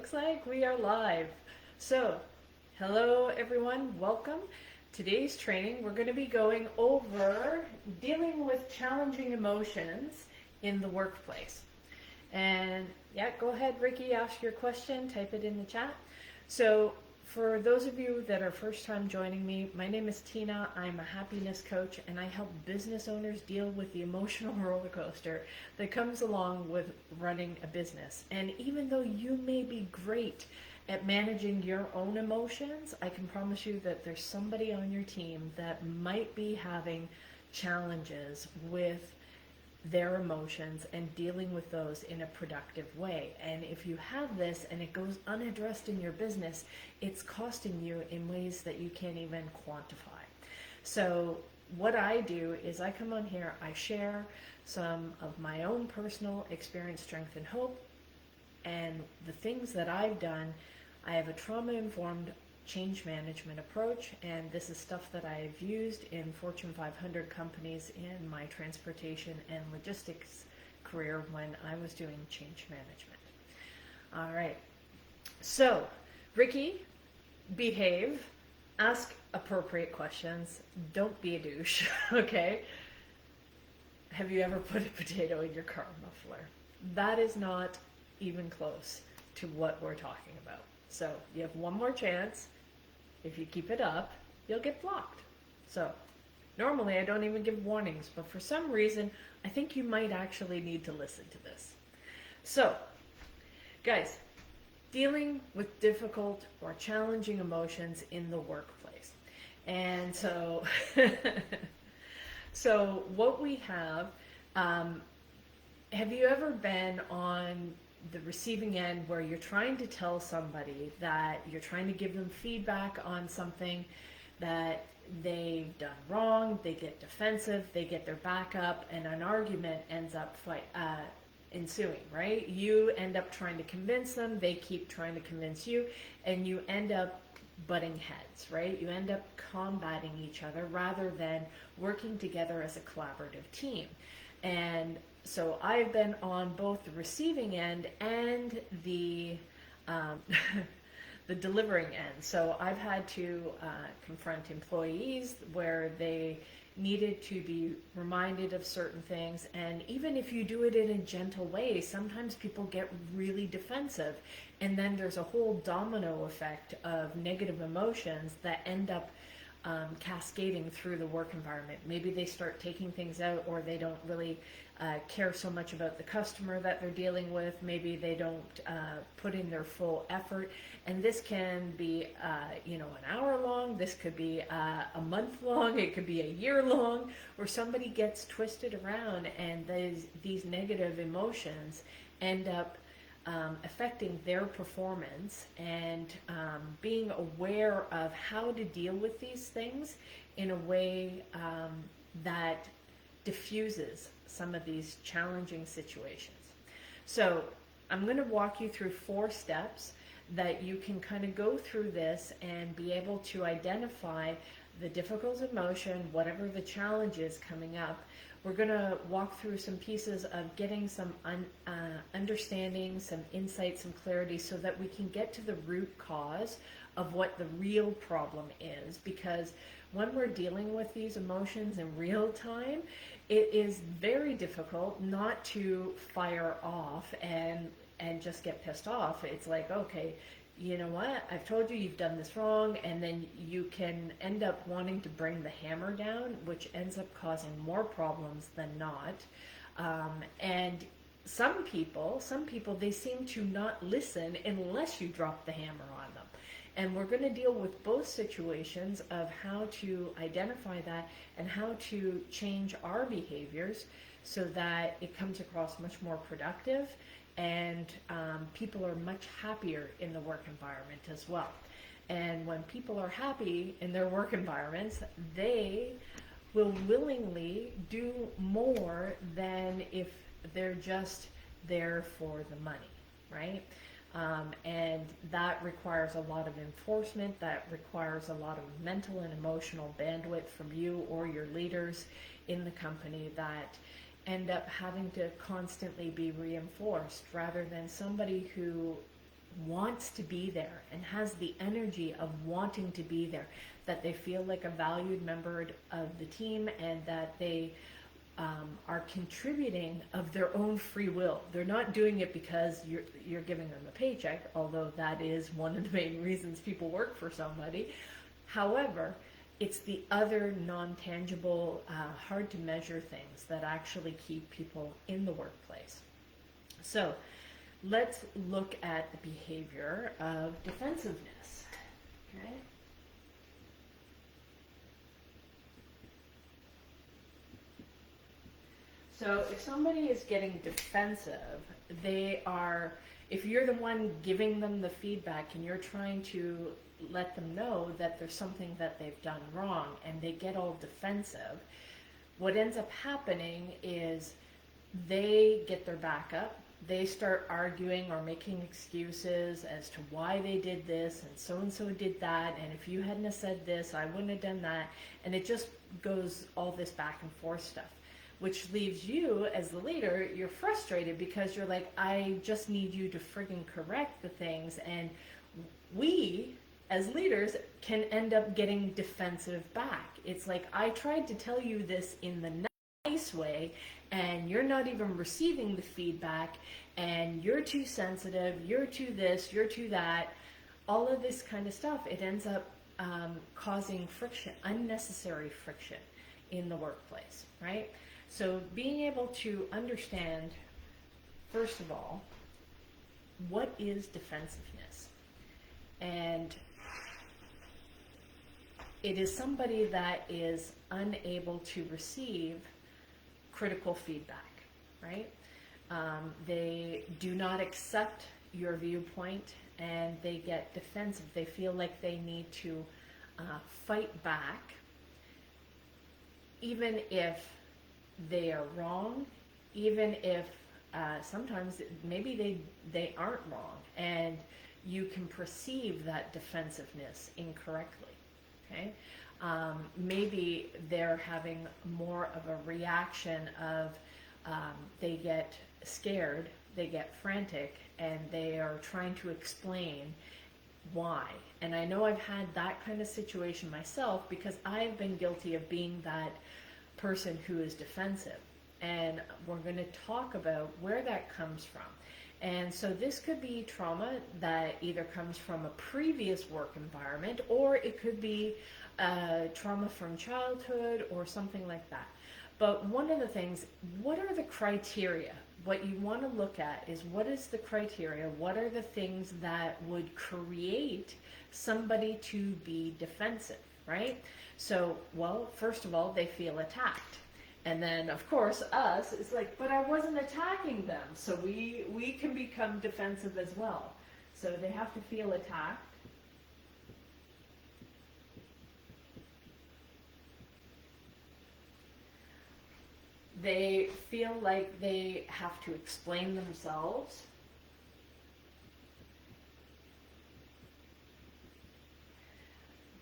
looks like we are live. So, hello everyone, welcome. Today's training, we're going to be going over dealing with challenging emotions in the workplace. And yeah, go ahead, Ricky, ask your question, type it in the chat. So, for those of you that are first time joining me, my name is Tina. I'm a happiness coach and I help business owners deal with the emotional roller coaster that comes along with running a business. And even though you may be great at managing your own emotions, I can promise you that there's somebody on your team that might be having challenges with their emotions and dealing with those in a productive way. And if you have this and it goes unaddressed in your business, it's costing you in ways that you can't even quantify. So what I do is I come on here, I share some of my own personal experience, strength, and hope, and the things that I've done. I have a trauma-informed change management approach, and this is stuff that I've used in Fortune 500 companies in my transportation and logistics career when I was doing change management. All right, so Ricky, behave, ask appropriate questions, don't be a douche, okay? Have you ever put a potato in your car muffler? That is not even close to what we're talking about. So you have one more chance. If you keep it up, you'll get blocked. So normally I don't even give warnings, but for some reason, I think you might actually need to listen to this. So guys, dealing with difficult or challenging emotions in the workplace. And so, so what we have you ever been on the receiving end where you're trying to tell somebody that you're trying to give them feedback on something that they've done wrong, they get defensive, they get their back up, and an argument ends up ensuing, right? You end up trying to convince them, they keep trying to convince you, and you end up butting heads, right? You end up combating each other rather than working together as a collaborative team. And so I've been on both the receiving end and the the delivering end. So I've had to confront employees where they needed to be reminded of certain things. And even if you do it in a gentle way, sometimes people get really defensive. And then there's a whole domino effect of negative emotions that end up cascading through the work environment. Maybe they start taking things out, or they don't really care so much about the customer that they're dealing with. Maybe they don't put in their full effort. And this can be, an hour long. This could be a month long. It could be a year long, where somebody gets twisted around, and these negative emotions end up affecting their performance. And being aware of how to deal with these things in a way that diffuses some of these challenging situations. So I'm going to walk you through 4 steps that you can kind of go through this and be able to identify the difficult emotion, whatever the challenge is coming up. We're going to walk through some pieces of getting some understanding, some insight, some clarity, so that we can get to the root cause of what the real problem is. Because when we're dealing with these emotions in real time, it is very difficult not to fire off and just get pissed off. It's like, okay, you know what, I've told you you've done this wrong, and then you can end up wanting to bring the hammer down, which ends up causing more problems than not. And some people, they seem to not listen unless you drop the hammer on them. And we're going to deal with both situations of how to identify that and how to change our behaviors so that it comes across much more productive, and people are much happier in the work environment as well. And when people are happy in their work environments, they will willingly do more than if they're just there for the money, right? And that requires a lot of enforcement, that requires a lot of mental and emotional bandwidth from you or your leaders in the company that end up having to constantly be reinforced, rather than somebody who wants to be there and has the energy of wanting to be there, that they feel like a valued member of the team, and that they are contributing of their own free will. They're not doing it because you're giving them a paycheck, although that is one of the main reasons people work for somebody. However, it's the other non-tangible, hard to measure things that actually keep people in the workplace. So let's look at the behavior of defensiveness. Okay. So if somebody is getting defensive, if you're the one giving them the feedback and you're trying to let them know that there's something that they've done wrong and they get all defensive, what ends up happening is they get their back up. They start arguing or making excuses as to why they did this, and so did that, and if you hadn't have said this, I wouldn't have done that. And it just goes all this back and forth stuff, which leaves you as the leader, you're frustrated because you're like, I just need you to friggin' correct the things. And we, as leaders, can end up getting defensive back. It's like, I tried to tell you this in the nice way, and you're not even receiving the feedback, and you're too sensitive, you're too this, you're too that. All of this kind of stuff, it ends up causing friction, unnecessary friction in the workplace, right? So being able to understand, first of all, what is defensiveness? And it is somebody that is unable to receive critical feedback, right? They do not accept your viewpoint, and they get defensive. They feel like they need to fight back, even if they are wrong, even if sometimes maybe they aren't wrong, and you can perceive that defensiveness incorrectly, okay? Maybe they're having more of a reaction of they get scared, they get frantic, and they are trying to explain why. And I know I've had that kind of situation myself, because I've been guilty of being that person who is defensive. And we're going to talk about where that comes from. And so this could be trauma that either comes from a previous work environment, or it could be trauma from childhood or something like that. But one of the things, what are the criteria? What you want to look at is, what is the criteria? What are the things that would create somebody to be defensive, right? So, well, first of all, they feel attacked. And then, of course, us, it's like, but I wasn't attacking them. So we can become defensive as well. So they have to feel attacked. They feel like they have to explain themselves.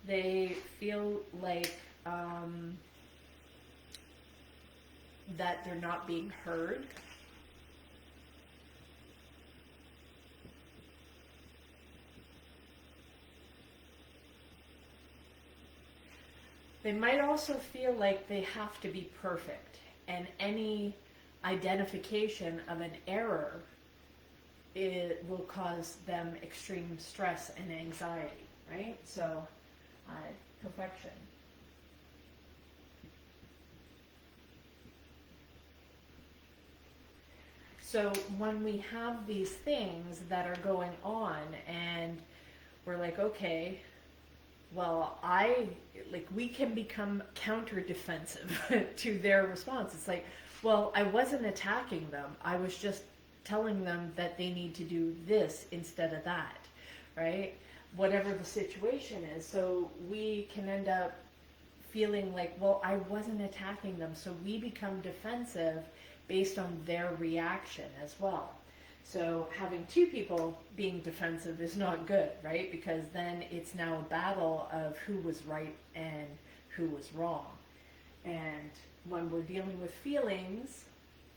They feel like that they're not being heard. They might also feel like they have to be perfect, and any identification of an error, it will cause them extreme stress and anxiety, right? So, perfection. So when we have these things that are going on, and we're like, okay, well, we can become counter defensive to their response. It's like, well, I wasn't attacking them. I was just telling them that they need to do this instead of that, right? Whatever the situation is. So we can end up feeling like, well, I wasn't attacking them. So we become defensive based on their reaction as well. So having two people being defensive is not good, right? Because then it's now a battle of who was right and who was wrong. And when we're dealing with feelings,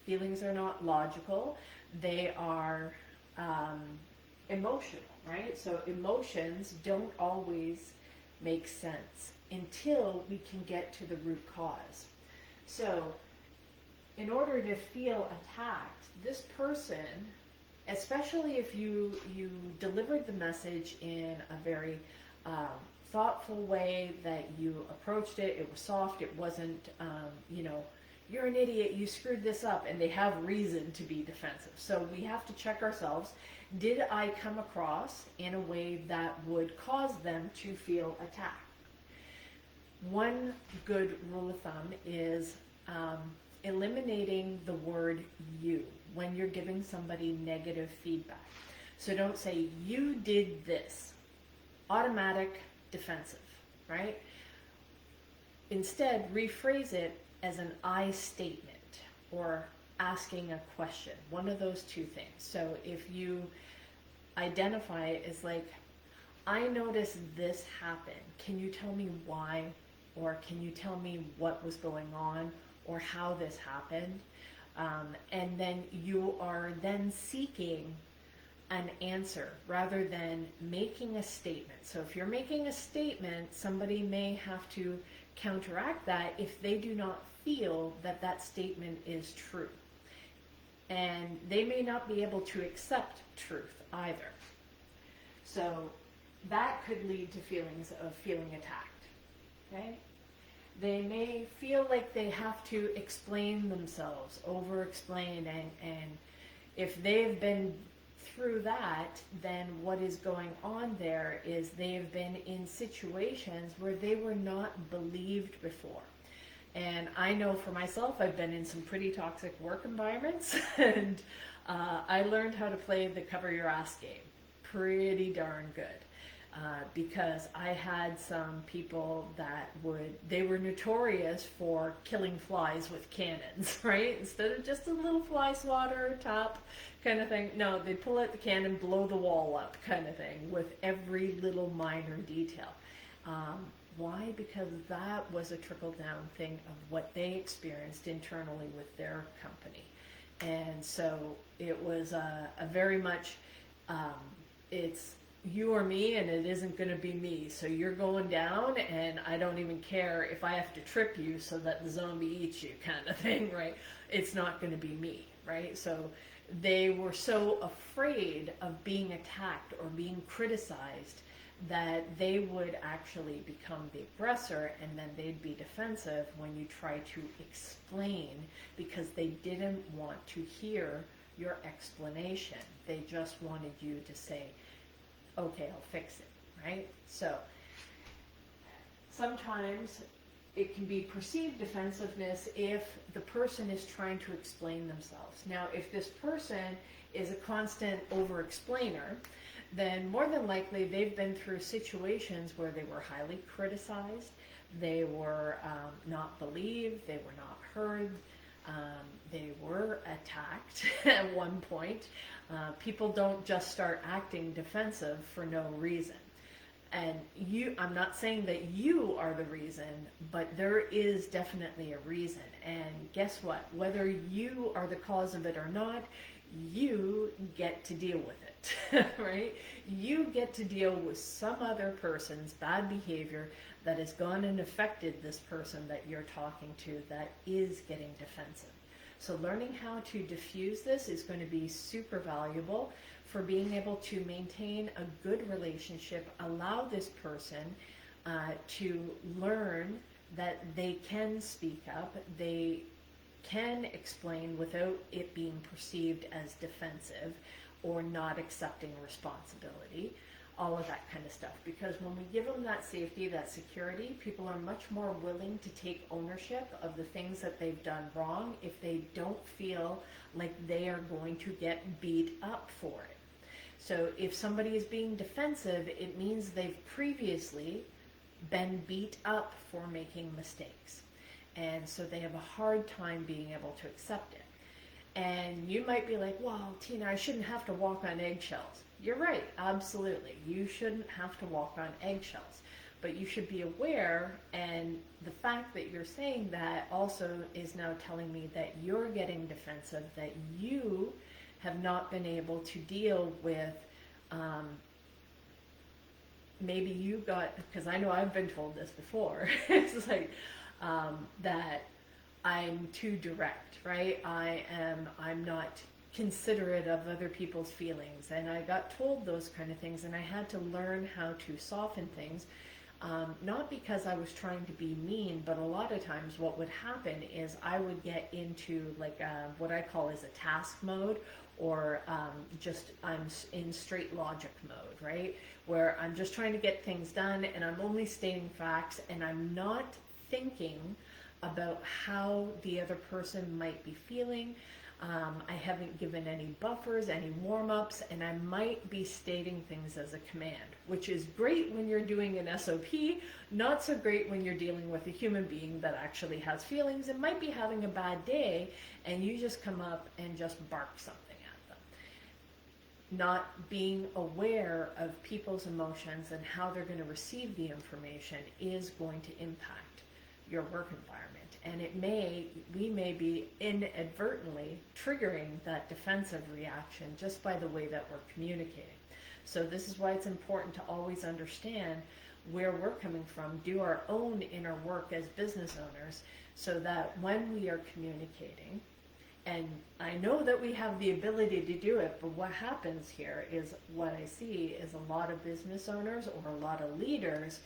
feelings are not logical. They are emotional. right? So emotions don't always make sense until we can get to the root cause. So in order to feel attacked, this person, especially if you delivered the message in a very thoughtful way, that you approached it, it was soft, it wasn't, you're an idiot, you screwed this up, and they have reason to be defensive. So we have to check ourselves. Did I come across in a way that would cause them to feel attacked? One good rule of thumb is eliminating the word you when you're giving somebody negative feedback. So don't say, you did this. Automatic, defensive, right? Instead, rephrase it as an I statement or asking a question. One of those two things. So if you identify it as like, I noticed this happen. Can you tell me why? Or can you tell me what was going on or how this happened? And then you are then seeking an answer rather than making a statement. So if you're making a statement, somebody may have to counteract that if they do not feel that that statement is true. And they may not be able to accept truth either. So that could lead to feelings of feeling attacked. Okay? They may feel like they have to explain themselves, over-explain, and if they've been through that, then what is going on there is they have been in situations where they were not believed before. And I know for myself, I've been in some pretty toxic work environments, and I learned how to play the cover your ass game pretty darn good. Because I had some people that they were notorious for killing flies with cannons, right? Instead of just a little fly swatter top kind of thing. No, they'd pull out the cannon, blow the wall up kind of thing with every little minor detail. Why? Because that was a trickle-down thing of what they experienced internally with their company. And so it was a very much, it's you or me, and it isn't going to be me. So you're going down, and I don't even care if I have to trip you so that the zombie eats you kind of thing, right? It's not going to be me, right? So they were so afraid of being attacked or being criticized that they would actually become the aggressor, and then they'd be defensive when you try to explain, because they didn't want to hear your explanation. They just wanted you to say, okay, I'll fix it, right? So sometimes it can be perceived defensiveness if the person is trying to explain themselves. Now, if this person is a constant over-explainer, then more than likely they've been through situations where they were highly criticized, they were not believed, they were not heard, they were attacked at one point. People don't just start acting defensive for no reason. And I'm not saying that you are the reason, but there is definitely a reason. And guess what? Whether you are the cause of it or not, you get to deal with it, right? You get to deal with some other person's bad behavior that has gone and affected this person that you're talking to that is getting defensive. So learning how to diffuse this is going to be super valuable for being able to maintain a good relationship, allow this person to learn that they can speak up, they can explain without it being perceived as defensive or not accepting responsibility, all of that kind of stuff. Because when we give them that safety, that security, people are much more willing to take ownership of the things that they've done wrong if they don't feel like they are going to get beat up for it. So if somebody is being defensive, it means they've previously been beat up for making mistakes. And so they have a hard time being able to accept it. And you might be like, well, Tina, I shouldn't have to walk on eggshells. You're right, absolutely. You shouldn't have to walk on eggshells. But you should be aware, and the fact that you're saying that also is now telling me that you're getting defensive, that you have not been able to deal with maybe you got, because I know I've been told this before, it's like that I'm too direct, right? I'm not considerate of other people's feelings, and I got told those kind of things, and I had to learn how to soften things. Not because I was trying to be mean, but a lot of times what would happen is I would get into like what I call is a task mode, or just I'm in straight logic mode, right? Where I'm just trying to get things done and I'm only stating facts and I'm not thinking about how the other person might be feeling. I haven't given any buffers, any warm-ups, and I might be stating things as a command, which is great when you're doing an SOP, not so great when you're dealing with a human being that actually has feelings and might be having a bad day, and you just come up and just bark something at them. Not being aware of people's emotions and how they're going to receive the information is going to impact your work environment. And we may be inadvertently triggering that defensive reaction just by the way that we're communicating. So this is why it's important to always understand where we're coming from, do our own inner work as business owners, so that when we are communicating, and I know that we have the ability to do it, but what happens here is what I see is a lot of business owners or a lot of leaders,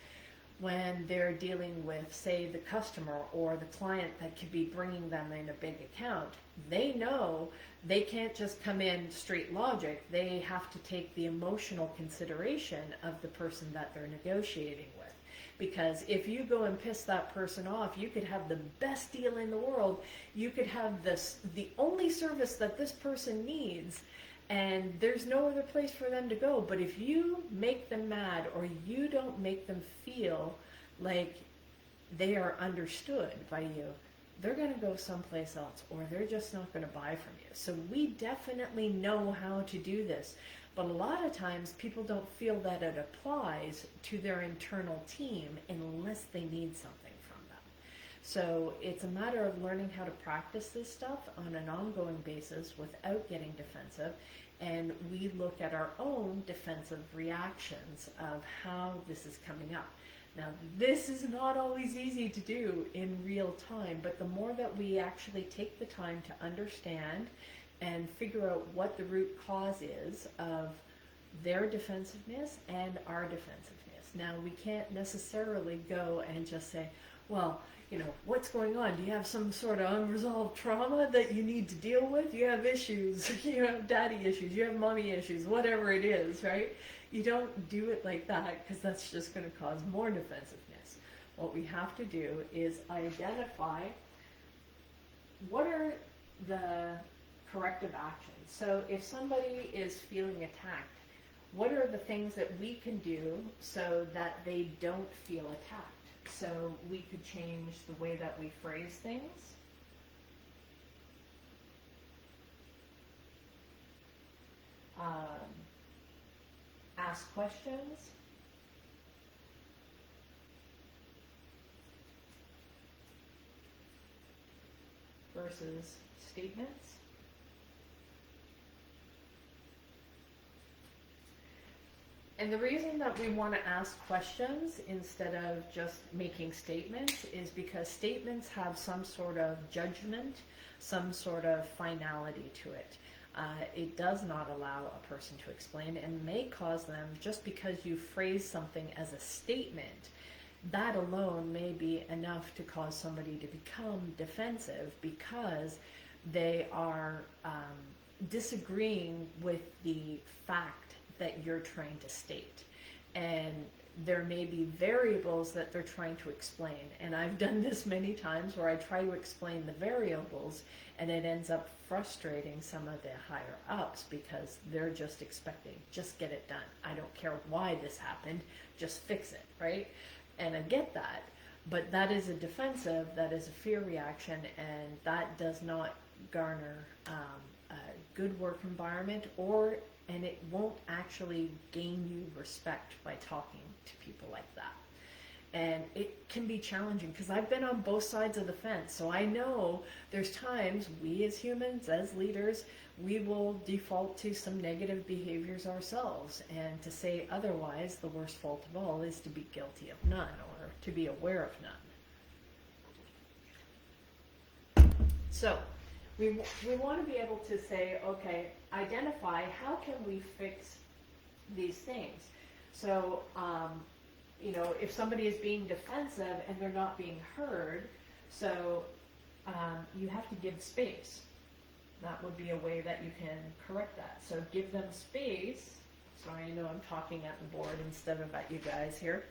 when they're dealing with, say, the customer or the client that could be bringing them in a big account, they know they can't just come in straight logic. They have to take the emotional consideration of the person that they're negotiating with. Because if you go and piss that person off, you could have the best deal in the world. You could have the only service that this person needs, and there's no other place for them to go. But if you make them mad, or you don't make them feel like they are understood by you, they're going to go someplace else, or they're just not going to buy from you. So we definitely know how to do this. But a lot of times people don't feel that it applies to their internal team unless they need something from them. So it's a matter of learning how to practice this stuff on an ongoing basis without getting defensive. And we look at our own defensive reactions of how this is coming up. Now, this is not always easy to do in real time, but the more that we actually take the time to understand and figure out what the root cause is of their defensiveness and our defensiveness. Now, we can't necessarily go and just say, well, you know, what's going on? Do you have some sort of unresolved trauma that you need to deal with? You have issues, you have daddy issues, you have mommy issues, whatever it is, right? You don't do it like that, because that's just going to cause more defensiveness. What we have to do is identify what are the corrective actions. So if somebody is feeling attacked, what are the things that we can do so that they don't feel attacked? So we could change the way that we phrase things. Ask questions. Versus statements. And the reason that we want to ask questions instead of just making statements is because statements have some sort of judgment, some sort of finality to it. It does not allow a person to explain, and may cause them, just because you phrase something as a statement, that alone may be enough to cause somebody to become defensive because they are disagreeing with the fact that you're trying to state. And there may be variables that they're trying to explain. And I've done this many times where I try to explain the variables and it ends up frustrating some of the higher ups because they're just expecting, just get it done. I don't care why this happened, just fix it, right? And I get that, but that is a defensive, that is a fear reaction, and that does not garner a good work environment, and it won't actually gain you respect by talking to people like that. And it can be challenging because I've been on both sides of the fence. So I know there's times we as humans, as leaders, we will default to some negative behaviors ourselves. And to say otherwise, the worst fault of all is to be guilty of none or to be aware of none. So we want to be able to say, okay, identify how can we fix these things. So, if somebody is being defensive and they're not being heard, so you have to give space. That would be a way that you can correct that. So give them space. Sorry, I know I'm talking at the board instead of at you guys here.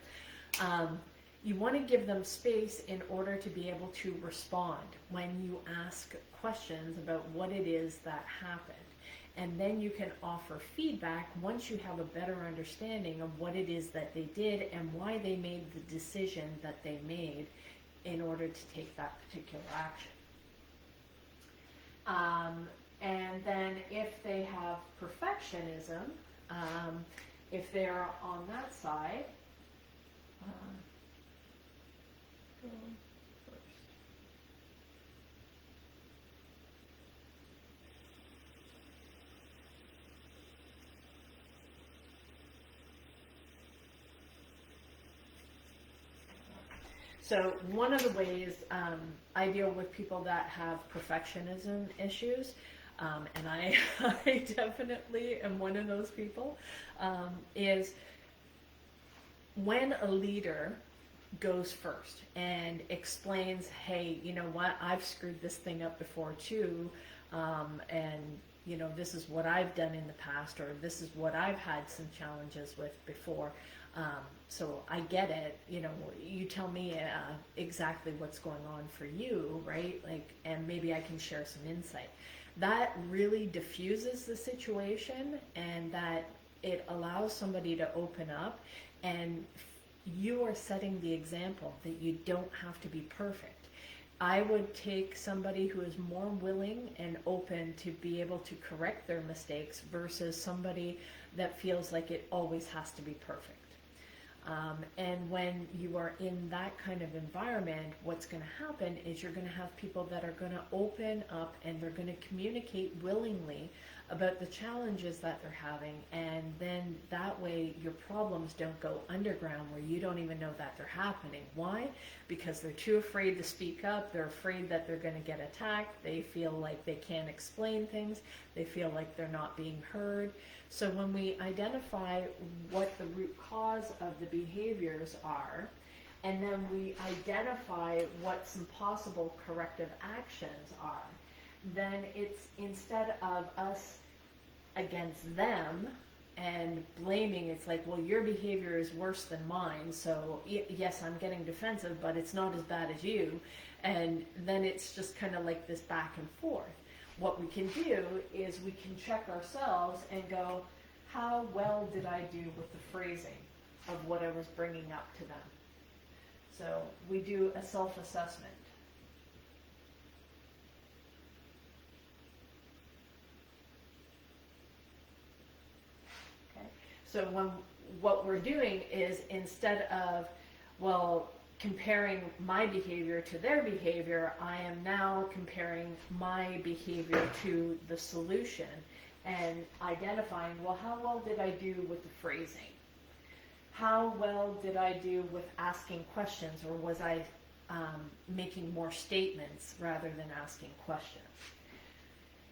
You want to give them space in order to be able to respond when you ask questions about what it is that happened. And then you can offer feedback once you have a better understanding of what it is that they did and why they made the decision that they made in order to take that particular action. And then if they have perfectionism, if they're on that side, go first. So one of the ways I deal with people that have perfectionism issues, and I definitely am one of those people, is when a leader goes first and explains, hey, you know what, I've screwed this thing up before too, and this is what I've done in the past, or this is what I've had some challenges with before. So I get it, you tell me exactly what's going on for you, right? And maybe I can share some insight. That really diffuses the situation, and that it allows somebody to open up, and you are setting the example that you don't have to be perfect. I would take somebody who is more willing and open to be able to correct their mistakes versus somebody that feels like it always has to be perfect. And when you are in that kind of environment, what's going to happen is you're going to have people that are going to open up and they're going to communicate willingly about the challenges that they're having, and then that way your problems don't go underground where you don't even know that they're happening. Why? Because they're too afraid to speak up. They're afraid that they're going to get attacked. They feel like they can't explain things. They feel like they're not being heard. So when we identify what the root cause of the behaviors are, and then we identify what some possible corrective actions are, then it's, instead of us against them and blaming, it's like, well, your behavior is worse than mine, so yes, I'm getting defensive, but it's not as bad as you. And then it's just kind of like this back and forth. What we can do is we can check ourselves and go, how well did I do with the phrasing of what I was bringing up to them? So we do a self-assessment. Okay. So what we're doing is, instead of, comparing my behavior to their behavior, I am now comparing my behavior to the solution and identifying, how well did I do with the phrasing? How well did I do with asking questions, or was I making more statements rather than asking questions?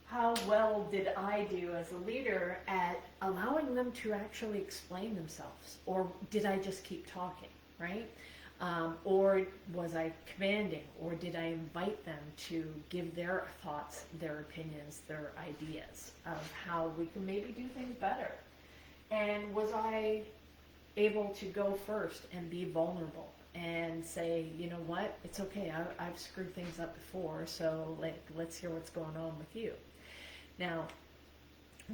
How well did I do as a leader at allowing them to actually explain themselves? Or did I just keep talking, right? Or was I commanding? Or did I invite them to give their thoughts, their opinions, their ideas of how we can maybe do things better? And was I able to go first and be vulnerable and say, you know what, it's okay, I've screwed things up before, so let's hear what's going on with you. Now,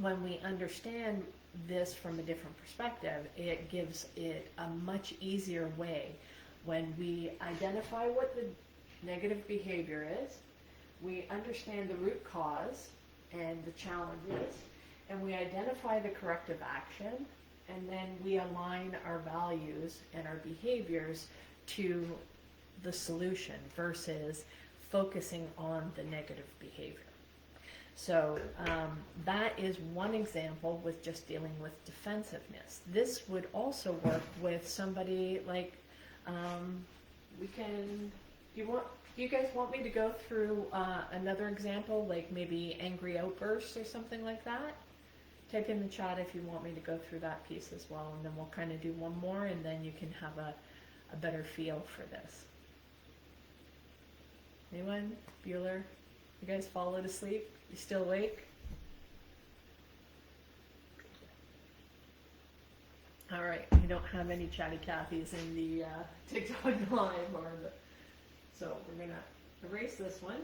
when we understand this from a different perspective, it gives it a much easier way. When we identify what the negative behavior is, we understand the root cause and the challenges, and we identify the corrective action, and then we align our values and our behaviors to the solution versus focusing on the negative behavior. So that is one example with just dealing with defensiveness. This would also work with somebody like, we can, do you guys want me to go through another example, like maybe angry outbursts or something like that? Type in the chat if you want me to go through that piece as well, and then we'll kind of do one more, and then you can have a better feel for this. Anyone? Bueller? You guys fallen asleep? You still awake? All right, we don't have any chatty Cathys in the TikTok live, so we're gonna erase this one.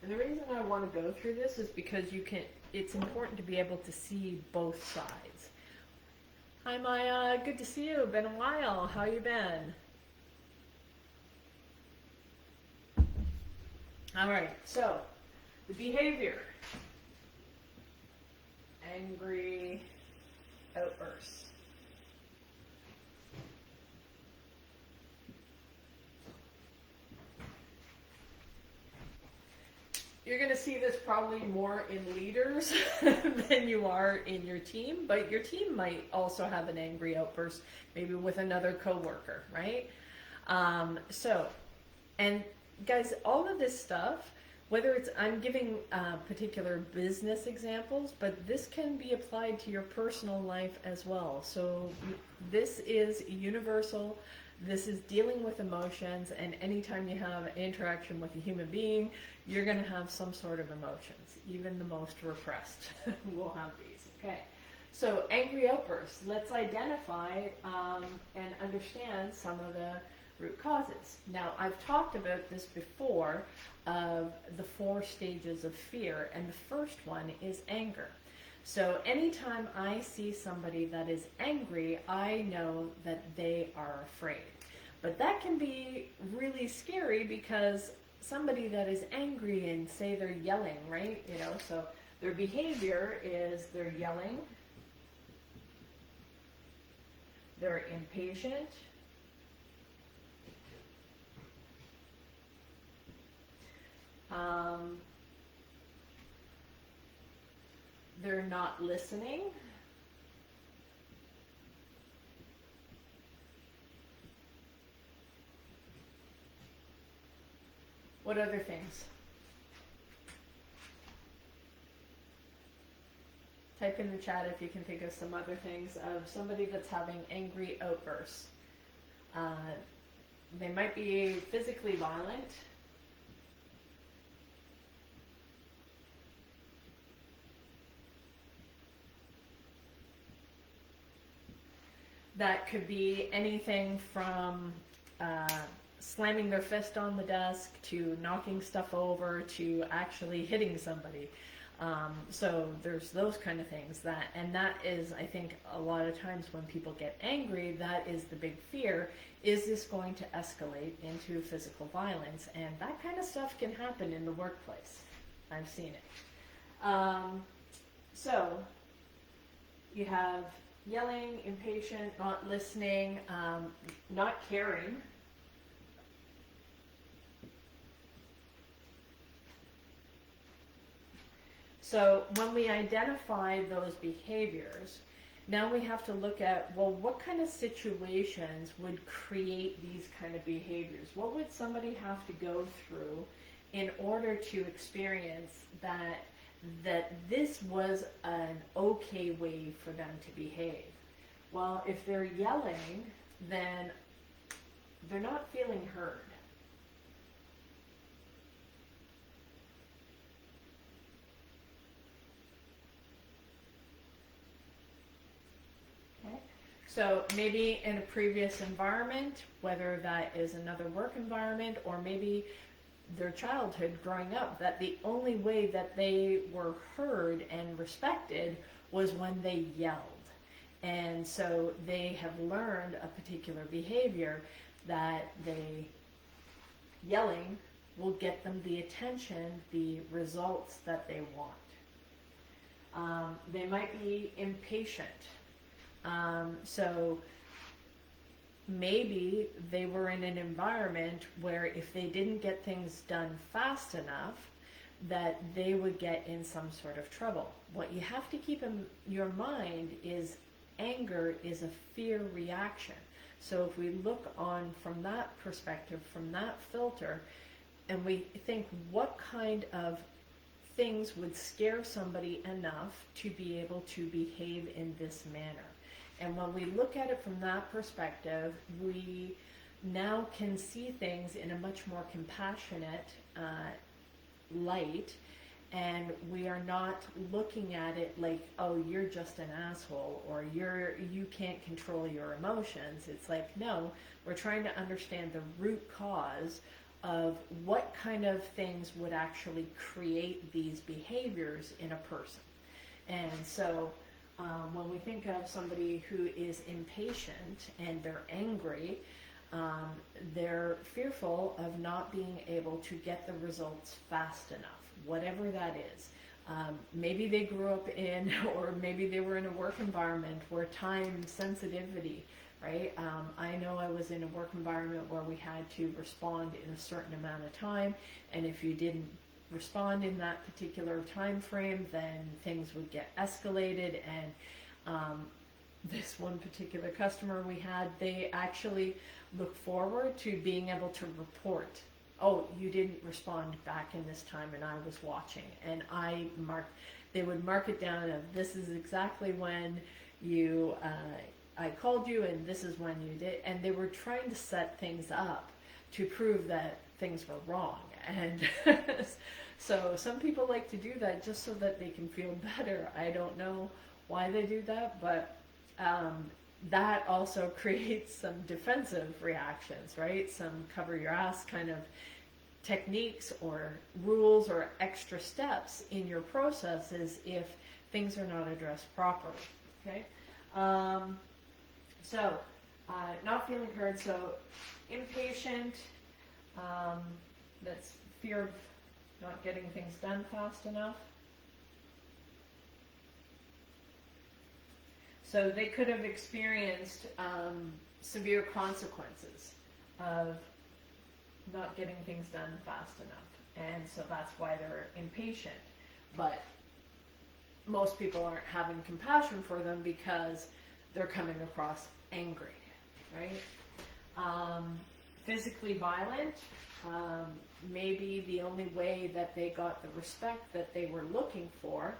And the reason I want to go through this is because it's important to be able to see both sides. Hi Maya, good to see you. Been a while. How you been? All right, so the behavior. Angry outbursts. You're going to see this probably more in leaders than you are in your team, but your team might also have an angry outburst, maybe with another coworker, right? And guys, all of this stuff, whether it's, I'm giving particular business examples, but this can be applied to your personal life as well. So this is universal. This is dealing with emotions, and anytime you have an interaction with a human being, you're going to have some sort of emotions. Even the most repressed will have these. Okay, so angry outbursts. Let's identify and understand some of the root causes. Now, I've talked about this before of the 4 stages of fear, and the first one is anger. So anytime I see somebody that is angry, I know that they are afraid. But that can be really scary because somebody that is angry and say they're yelling, right? You know, so their behavior is they're yelling, they're impatient, they're not listening, what other things? Type in the chat if you can think of some other things of somebody that's having angry outbursts. They might be physically violent. That could be anything from slamming their fist on the desk to knocking stuff over to actually hitting somebody. So there's those kind of things and that is, I think, a lot of times when people get angry, that is the big fear. Is this going to escalate into physical violence? And that kind of stuff can happen in the workplace. I've seen it. So you have yelling, impatient, not listening, not caring. So when we identify those behaviors, now we have to look at, well, what kind of situations would create these kind of behaviors? What would somebody have to go through in order to experience that this was an okay way for them to behave? Well, if they're yelling, then they're not feeling heard. Okay. So maybe in a previous environment, whether that is another work environment or maybe their childhood growing up, that the only way that they were heard and respected was when they yelled. And so they have learned a particular behavior that yelling will get them the attention, the results that they want. They might be impatient. So maybe they were in an environment where if they didn't get things done fast enough, that they would get in some sort of trouble. What you have to keep in your mind is anger is a fear reaction. So if we look on from that perspective, from that filter, and we think what kind of things would scare somebody enough to be able to behave in this manner. And when we look at it from that perspective, we now can see things in a much more compassionate light, and we are not looking at it like, oh, you're just an asshole, or you can't control your emotions. It's like, no, we're trying to understand the root cause of what kind of things would actually create these behaviors in a person. And so when we think of somebody who is impatient and they're angry, they're fearful of not being able to get the results fast enough, whatever that is. Maybe they grew up in, or maybe they were in a work environment where time sensitivity, right? I know I was in a work environment where we had to respond in a certain amount of time, and if you didn't respond in that particular time frame, then things would get escalated. And this one particular customer we had, they actually look forward to being able to report, oh, you didn't respond back in this time and I was watching. And they would mark it down of, this is exactly when you, I called you and this is when you did. And they were trying to set things up to prove that things were wrong. And so some people like to do that just so that they can feel better. I don't know why they do that, but that also creates some defensive reactions, right? Some cover your ass kind of techniques or rules or extra steps in your processes if things are not addressed properly, okay? So not feeling heard, so impatient, that's fear of not getting things done fast enough. So they could have experienced severe consequences of not getting things done fast enough. And so that's why they're impatient. But most people aren't having compassion for them because they're coming across angry, right? Physically violent, maybe the only way that they got the respect that they were looking for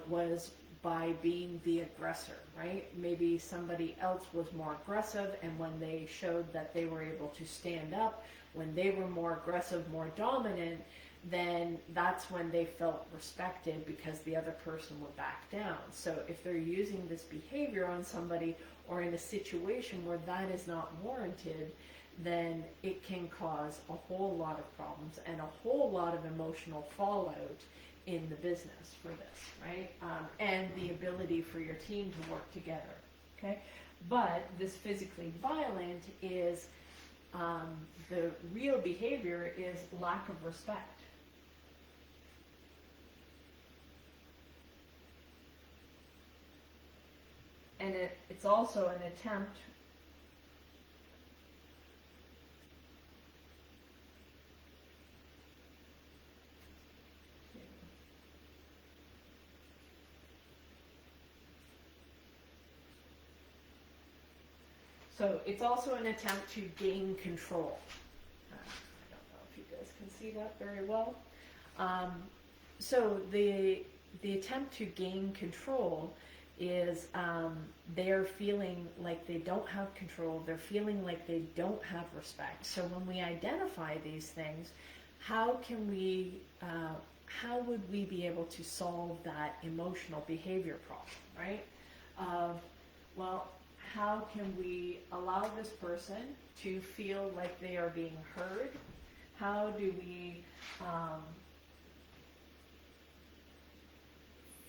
was by being the aggressor, right? Maybe somebody else was more aggressive, and when they showed that they were able to stand up, when they were more aggressive, more dominant, then that's when they felt respected because the other person would back down. So if they're using this behavior on somebody or in a situation where that is not warranted, then it can cause a whole lot of problems and a whole lot of emotional fallout in the business for this, right? And the ability for your team to work together, okay? But this physically violent is, the real behavior is lack of respect. And it's also an attempt So it's also an attempt to gain control. I don't know if you guys can see that very well. So the attempt to gain control is they're feeling like they don't have control. They're feeling like they don't have respect. So when we identify these things, how would we be able to solve that emotional behavior problem, right? Well, how can we allow this person to feel like they are being heard? How do we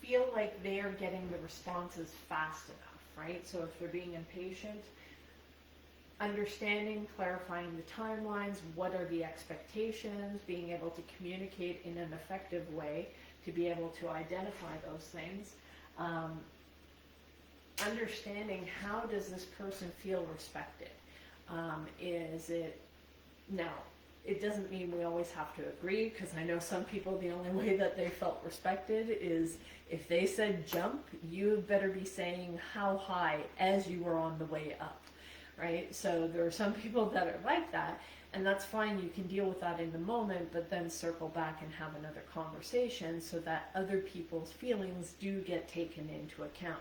feel like they are getting the responses fast enough, right? So if they're being impatient, understanding, clarifying the timelines, what are the expectations, being able to communicate in an effective way to be able to identify those things. Understanding, how does this person feel respected? Is it, now, it doesn't mean we always have to agree, because I know some people, the only way that they felt respected is if they said jump, you better be saying how high as you were on the way up, right? So there are some people that are like that, and that's fine. You can deal with that in the moment, but then circle back and have another conversation so that other people's feelings do get taken into account.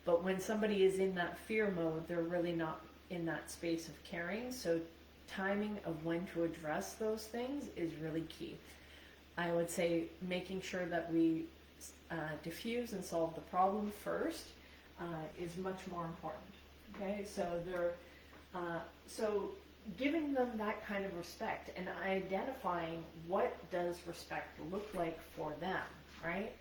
But when somebody is in that fear mode, they're really not in that space of caring. So timing of when to address those things is really key. I would say making sure that we diffuse and solve the problem first is much more important. Okay, so so giving them that kind of respect and identifying what does respect look like for them, right?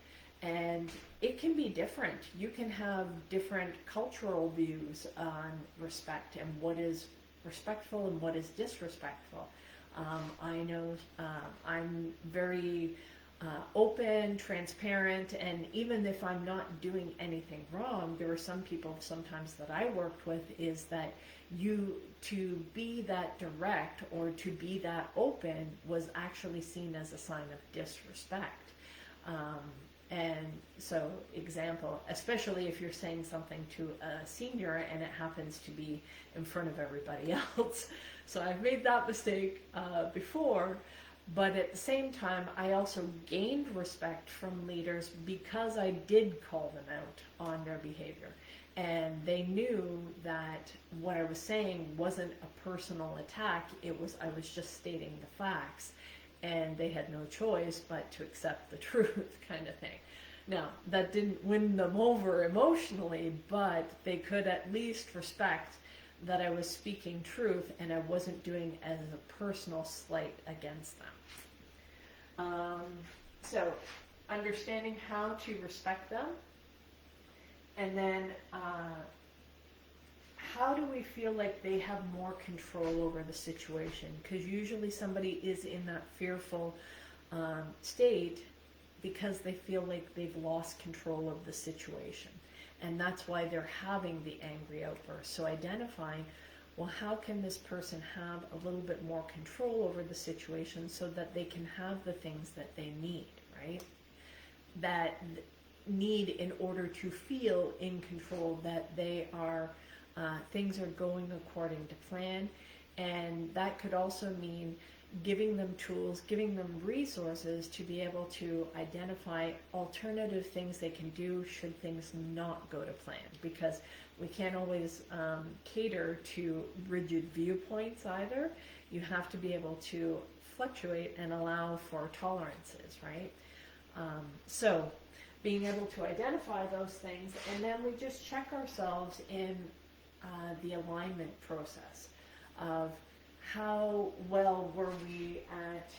And it can be different. You can have different cultural views on respect and what is respectful and what is disrespectful. I know I'm very open, transparent, and even if I'm not doing anything wrong, there are some people sometimes that I worked with is that to be that direct or to be that open was actually seen as a sign of disrespect. And so, example, especially if you're saying something to a senior and it happens to be in front of everybody else. So I've made that mistake before, but at the same time, I also gained respect from leaders because I did call them out on their behavior. And they knew that what I was saying wasn't a personal attack, I was just stating the facts. And they had no choice but to accept the truth, kind of thing. Now, that didn't win them over emotionally, but they could at least respect that I was speaking truth and I wasn't doing as a personal slight against them. So, understanding how to respect them, and then how do we feel like they have more control over the situation? Because usually somebody is in that fearful state because they feel like they've lost control of the situation. And that's why they're having the angry outburst. So identifying, well, how can this person have a little bit more control over the situation so that they can have the things that they need, right? That need in order to feel in control, that they are things are going according to plan. And that could also mean giving them tools, giving them resources to be able to identify alternative things they can do should things not go to plan. Because we can't always cater to rigid viewpoints either. You have to be able to fluctuate and allow for tolerances, right? So being able to identify those things, and then we just check ourselves in the alignment process of how well were we at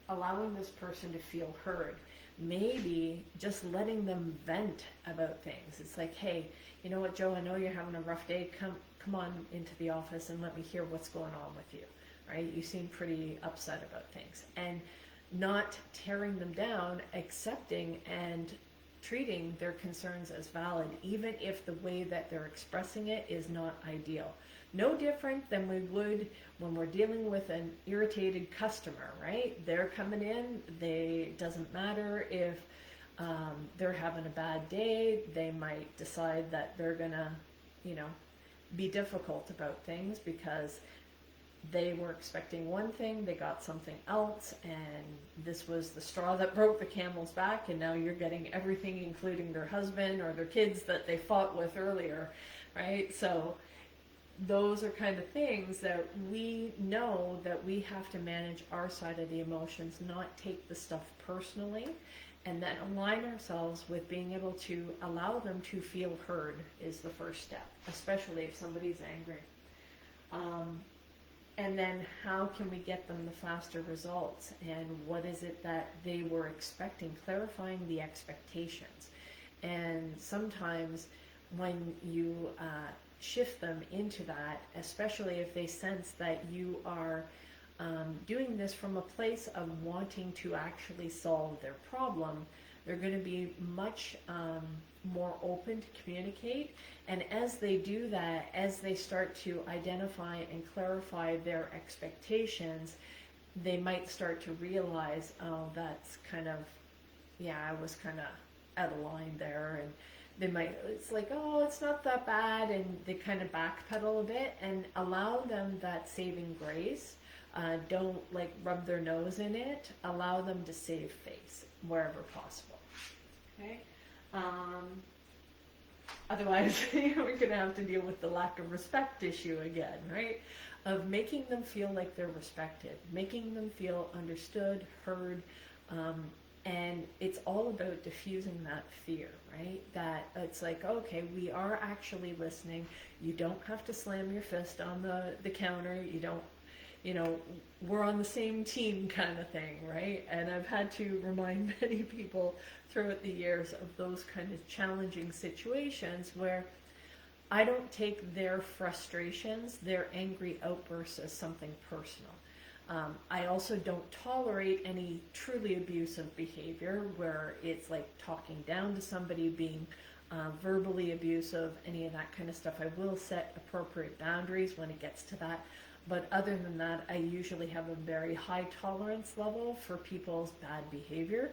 allowing this person to feel heard. Maybe just letting them vent about things. It's like, hey, you know what, Joe, I know you're having a rough day. Come on into the office and let me hear what's going on with you, right? You seem pretty upset about things. And not tearing them down, accepting and treating their concerns as valid, even if the way that they're expressing it is not ideal. No different than we would when we're dealing with an irritated customer, right? They're coming in, doesn't matter if they're having a bad day, they might decide that they're gonna, be difficult about things because they were expecting one thing, they got something else, and this was the straw that broke the camel's back, and now you're getting everything, including their husband or their kids that they fought with earlier, right? So those are kind of things that we know that we have to manage our side of the emotions, not take the stuff personally, and then align ourselves with being able to allow them to feel heard is the first step, especially if somebody's angry. And then how can we get them the faster results, and what is it that they were expecting, clarifying the expectations. And sometimes when you shift them into that, especially if they sense that you are doing this from a place of wanting to actually solve their problem. They're going to be much more open to communicate. And as they do that, as they start to identify and clarify their expectations, they might start to realize, oh, that's kind of, yeah, I was kind of out of line there. And they might, it's like, oh, it's not that bad. And they kind of backpedal a bit and allow them that saving grace. Don't like rub their nose in it. Allow them to save face wherever possible. Okay. Otherwise, we're going to have to deal with the lack of respect issue again, right? Of making them feel like they're respected, making them feel understood, heard, and it's all about diffusing that fear, right? That it's like, okay, we are actually listening. You don't have to slam your fist on the counter. You don't, we're on the same team kind of thing, right? And I've had to remind many people throughout the years of those kind of challenging situations where I don't take their frustrations, their angry outbursts as something personal. I also don't tolerate any truly abusive behavior where it's like talking down to somebody, being verbally abusive, any of that kind of stuff. I will set appropriate boundaries when it gets to that. But other than that, I usually have a very high tolerance level for people's bad behavior,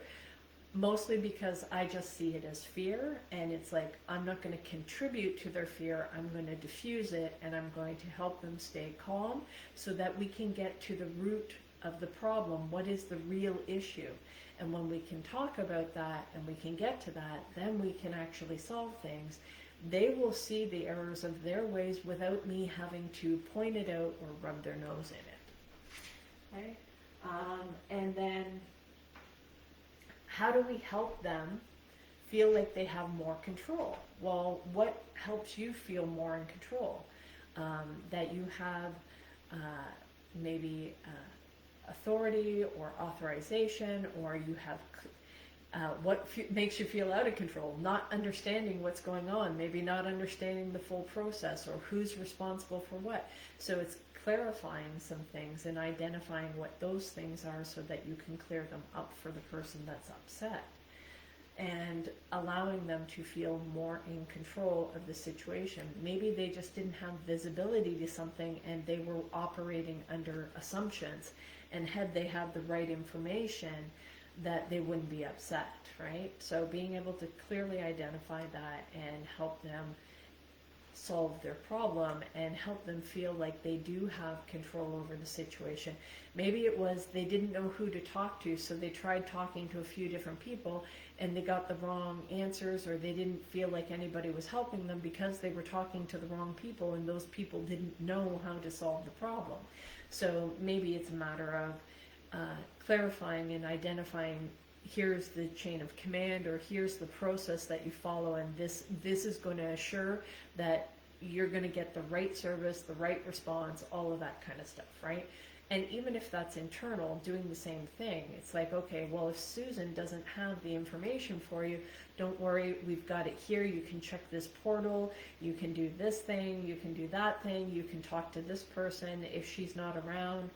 mostly because I just see it as fear, and it's like, I'm not going to contribute to their fear, I'm going to diffuse it, and I'm going to help them stay calm so that we can get to the root of the problem. What is the real issue? And when we can talk about that and we can get to that, then we can actually solve things. They will see the errors of their ways without me having to point it out or rub their nose in it. Okay? And then, how do we help them feel like they have more control? Well, what helps you feel more in control? That you have maybe authority or authorization, or you have what makes you feel out of control, not understanding what's going on, maybe not understanding the full process or who's responsible for what. So it's clarifying some things and identifying what those things are so that you can clear them up for the person that's upset, and allowing them to feel more in control of the situation. Maybe they just didn't have visibility to something and they were operating under assumptions, and had they had the right information, that they wouldn't be upset, right? So being able to clearly identify that and help them solve their problem and help them feel like they do have control over the situation. Maybe it was they didn't know who to talk to, so they tried talking to a few different people and they got the wrong answers, or they didn't feel like anybody was helping them because they were talking to the wrong people and those people didn't know how to solve the problem. So maybe it's a matter of clarifying and identifying, here's the chain of command, or here's the process that you follow, and this is going to assure that you're going to get the right service, the right response, all of that kind of stuff, right? And even if that's internal, doing the same thing. It's like, okay, well, if Susan doesn't have the information for you, don't worry, we've got it here. You can check this portal, you can do this thing, you can do that thing, you can talk to this person if she's not around.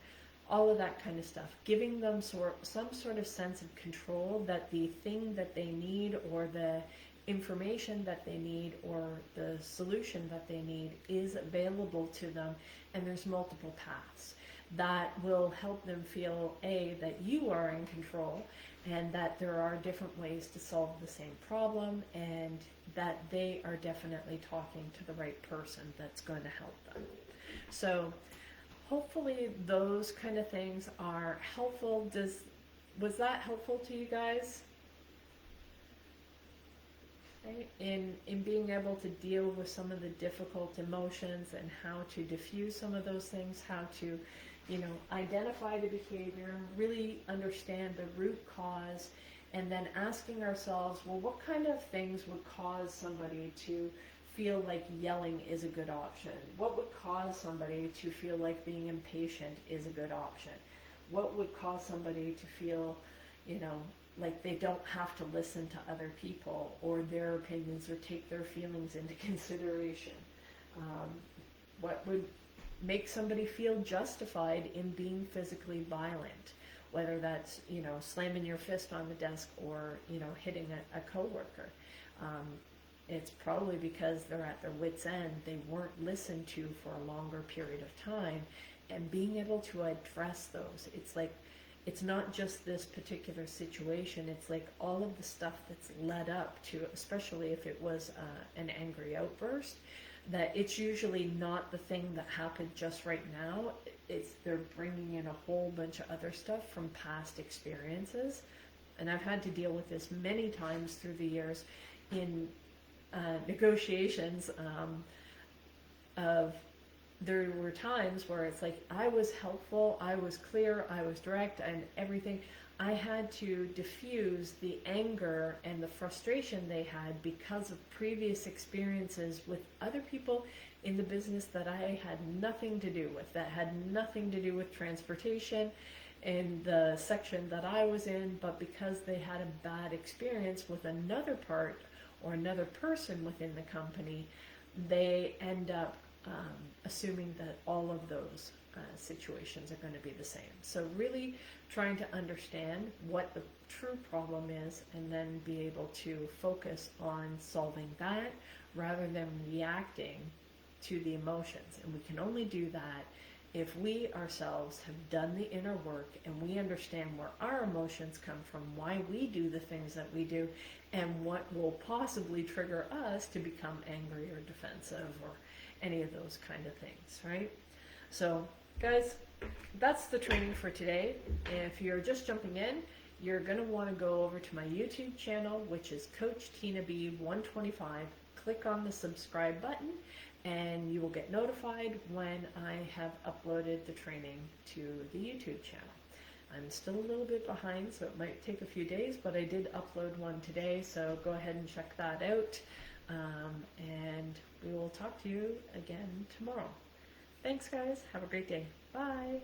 All of that kind of stuff, giving them some sort of sense of control, that the thing that they need, or the information that they need, or the solution that they need is available to them, and there's multiple paths. That will help them feel, A, that you are in control, and that there are different ways to solve the same problem, and that they are definitely talking to the right person that's going to help them. So hopefully those kind of things are helpful. Was that helpful to you guys? Right? In being able to deal with some of the difficult emotions and how to diffuse some of those things, how to, identify the behavior, really understand the root cause, and then asking ourselves, well, what kind of things would cause somebody to feel like yelling is a good option? What would cause somebody to feel like being impatient is a good option? What would cause somebody to feel, like they don't have to listen to other people or their opinions or take their feelings into consideration? What would make somebody feel justified in being physically violent? Whether that's, slamming your fist on the desk or, hitting a coworker. It's probably because they're at their wits' end. They weren't listened to for a longer period of time, and being able to address those. It's like, it's not just this particular situation. It's like all of the stuff that's led up to, especially if it was an angry outburst, that it's usually not the thing that happened just right now. It's they're bringing in a whole bunch of other stuff from past experiences. And I've had to deal with this many times through the years in negotiations of there were times where it's like I was helpful, I was clear, I was direct, and everything. I had to diffuse the anger and the frustration they had because of previous experiences with other people in the business that I had nothing to do with, that had nothing to do with transportation in the section that I was in, but because they had a bad experience with another part or another person within the company, they end up assuming that all of those situations are going to be the same. So really trying to understand what the true problem is and then be able to focus on solving that rather than reacting to the emotions. And we can only do that if we ourselves have done the inner work and we understand where our emotions come from, why we do the things that we do, and what will possibly trigger us to become angry or defensive or any of those kind of things, right? So guys, that's the training for today. If you're just jumping in, you're going to want to go over to my YouTube channel, which is Coach Tina B 125. Click on the subscribe button and you will get notified when I have uploaded the training to the YouTube channel. I'm still a little bit behind, so it might take a few days, but I did upload one today, so go ahead and check that out. And we will talk to you again tomorrow. Thanks, guys. Have a great day. Bye.